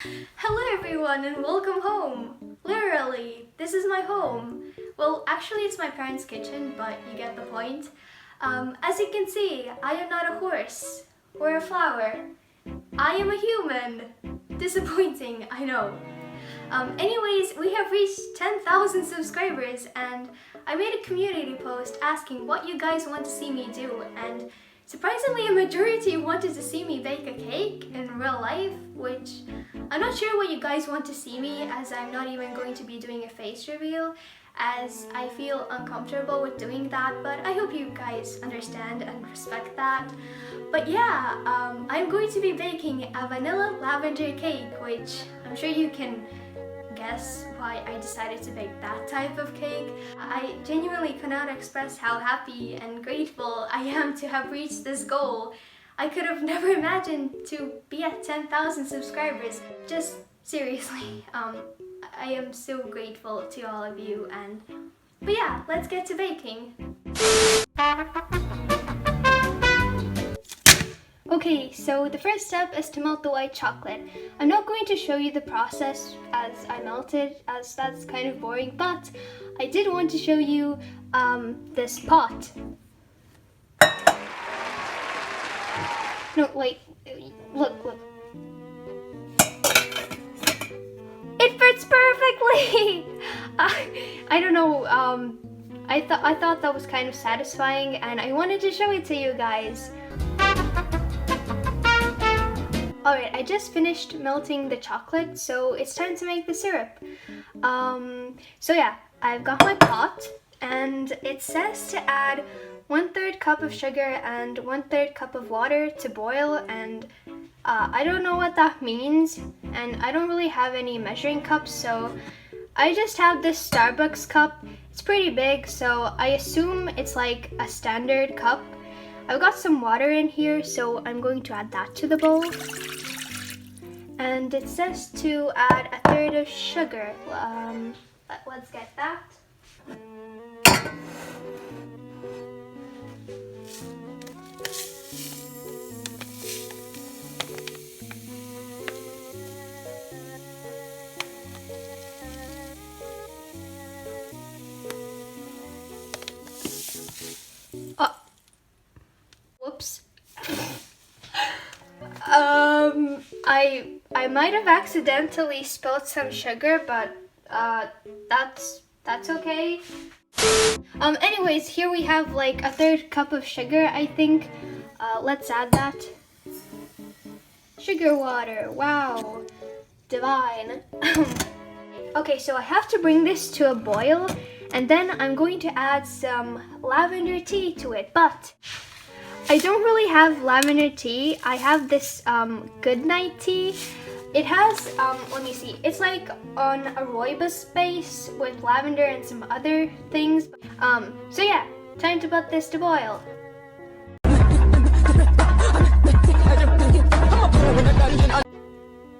Hello everyone and welcome home! Literally, this is my home. Well, actually it's my parents' kitchen, but you get the point. As you can see, I am not a horse or a flower. I am a human. Disappointing, I know. Anyways, we have reached 10,000 subscribers and I made a community post asking what you guys want to see me do, and surprisingly a majority wanted to see me bake a cake in real life, which I'm not sure what you guys want to see me, as I'm not even going to be doing a face reveal as I feel uncomfortable with doing that, but I hope you guys understand and respect that. But yeah, I'm going to be baking a vanilla lavender cake, which I'm sure you can guess why I decided to bake that type of cake. I genuinely cannot express how happy and grateful I am to have reached this goal. I could have never imagined to be at 10,000 subscribers. Just seriously, I am so grateful to all of you, but yeah, let's get to baking. Okay, so the first step is to melt the white chocolate. I'm not going to show you the process as I melted, as that's kind of boring, but I did want to show you this pot. No, wait, look. It fits perfectly! I don't know, I thought that was kind of satisfying and I wanted to show it to you guys. Alright, I just finished melting the chocolate, so it's time to make the syrup. So yeah, I've got my pot, and it says to add 1/3 cup of sugar and 1/3 cup of water to boil, and I don't know what that means, and I don't really have any measuring cups, so I just have this Starbucks cup. It's pretty big, so I assume it's like a standard cup. I've got some water in here, so I'm going to add that to the bowl. And it says to add 1/3 of sugar. Let's get that. Whoops. I might have accidentally spilled some sugar, but that's okay. Anyways, here we have like 1/3 cup of sugar, I think. Let's add that. Sugar water, wow, divine. Okay, so I have to bring this to a boil, and then I'm going to add some lavender tea to it, but I don't really have lavender tea. I have this good night tea. It has, let me see, it's like on a rooibos base with lavender and some other things. So yeah, time to put this to boil.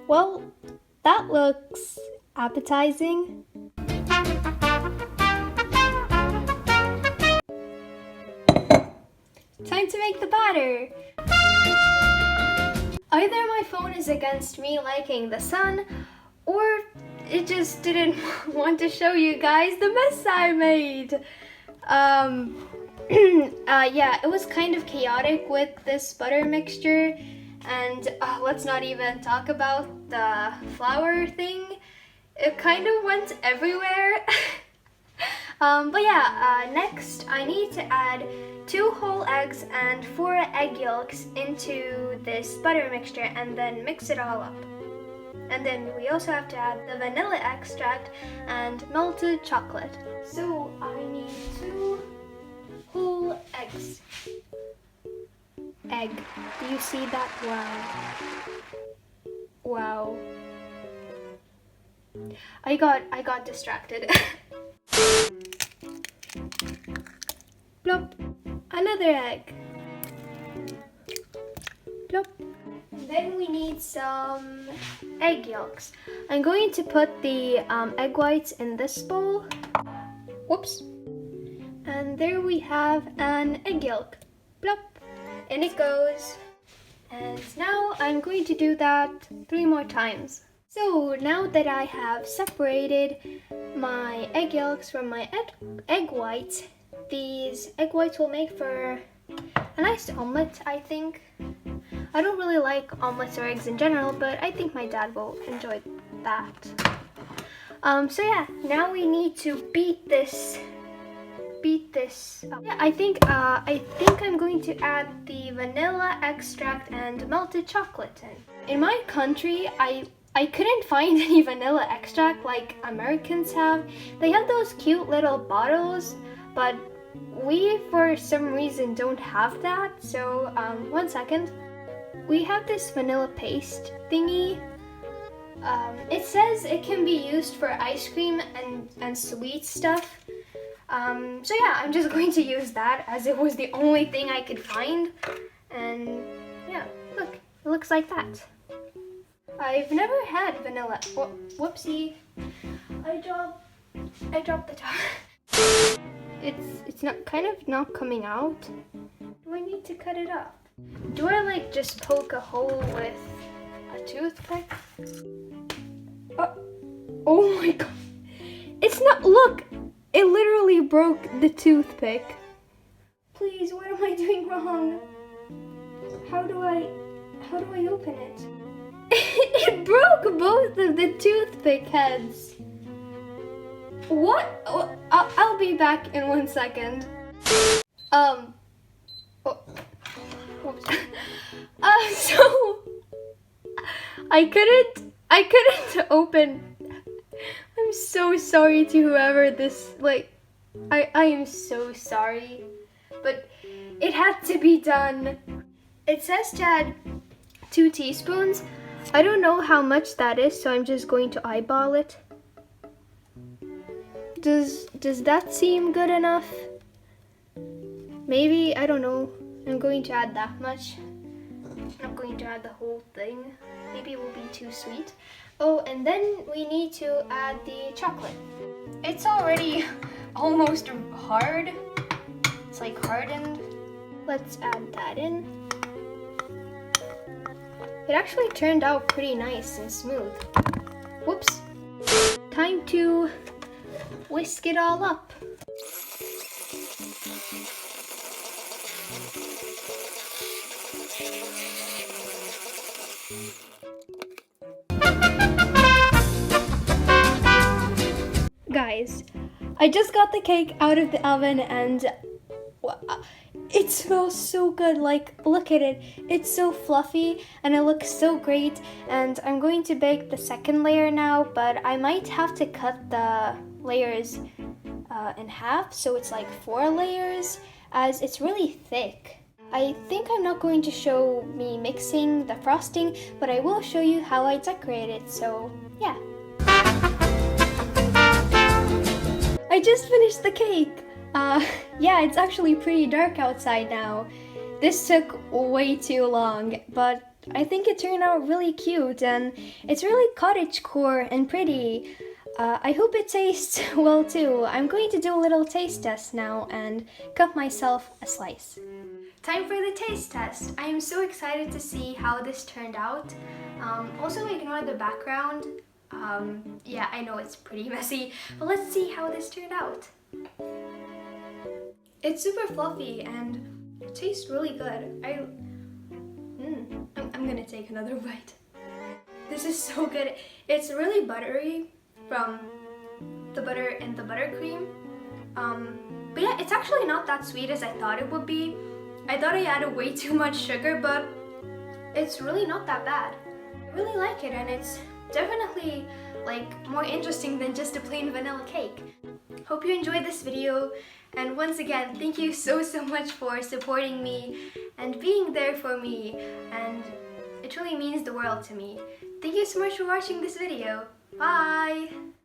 Well, that looks appetizing. Time to make the batter. Either my phone is against me liking the sun, or it just didn't want to show you guys the mess I made. Yeah, it was kind of chaotic with this butter mixture, and let's not even talk about the flour thing. It kind of went everywhere. But yeah, next I need to add 2 whole eggs and 4 egg yolks into this butter mixture and then mix it all up. And then we also have to add the vanilla extract and melted chocolate. So I need 2 whole eggs. Egg. Do you see that? Wow. Wow. I got distracted. Plop. Another egg. Plop. Then we need some egg yolks. I'm going to put the egg whites in this bowl. Whoops. And there we have an egg yolk. Plop. In it goes. And now I'm going to do that 3 more times. So now that I have separated my egg yolks from my egg whites, these egg whites will make for a nice omelet, I think. I don't really like omelets or eggs in general, but I think my dad will enjoy that. So yeah, now we need to beat this up. Yeah, I think I'm going to add the vanilla extract and melted chocolate in. In my country, I couldn't find any vanilla extract like Americans have. They have those cute little bottles, but we for some reason don't have that. So one second. We have this vanilla paste thingy. It says it can be used for ice cream and sweet stuff. So yeah, I'm just going to use that as it was the only thing I could find. And yeah, look, it looks like that. I've never had vanilla. Whoopsie. I dropped the top. It's not not coming out. Do I need to cut it off? Do I like just poke a hole with a toothpick? Oh my god. It's not, look, it literally broke the toothpick. Please, what am I doing wrong? How do I open it? It broke both of the toothpick heads. What? Oh, I'll be back in 1 second. Oh. So I couldn't open. I'm so sorry to whoever this, like, I am so sorry, but it had to be done. It says to add 2 teaspoons. I don't know how much that is, so I'm just going to eyeball it. Does that seem good enough? Maybe, I don't know. I'm going to add that much. I'm not going to add the whole thing. Maybe it will be too sweet. Oh, and then we need to add the chocolate. It's already almost hard. It's like hardened. Let's add that in. It actually turned out pretty nice and smooth. Whoops. Time to whisk it all up. Guys, I just got the cake out of the oven and it smells so good. Like, look at it. It's so fluffy and it looks so great. And I'm going to bake the second layer now, but I might have to cut the layers in half, so it's like 4 layers, as it's really thick. I think I'm not going to show me mixing the frosting, but I will show you how I decorate it, so yeah. I just finished the cake. Yeah, it's actually pretty dark outside now. This took way too long, but I think it turned out really cute and it's really cottagecore and pretty. I hope it tastes well too. I'm going to do a little taste test now and cut myself a slice. Time for the taste test. I am so excited to see how this turned out. Also ignore the background. Yeah, I know it's pretty messy, but let's see how this turned out. It's super fluffy and it tastes really good. I'm gonna take another bite. This is so good. It's really buttery from the butter and the buttercream. But yeah, it's actually not that sweet as I thought it would be. I thought I added way too much sugar, but it's really not that bad. I really like it, and it's definitely like more interesting than just a plain vanilla cake. Hope you enjoyed this video, and once again, thank you so much for supporting me and being there for me, and it truly means the world to me. Thank you so much for watching this video. Bye!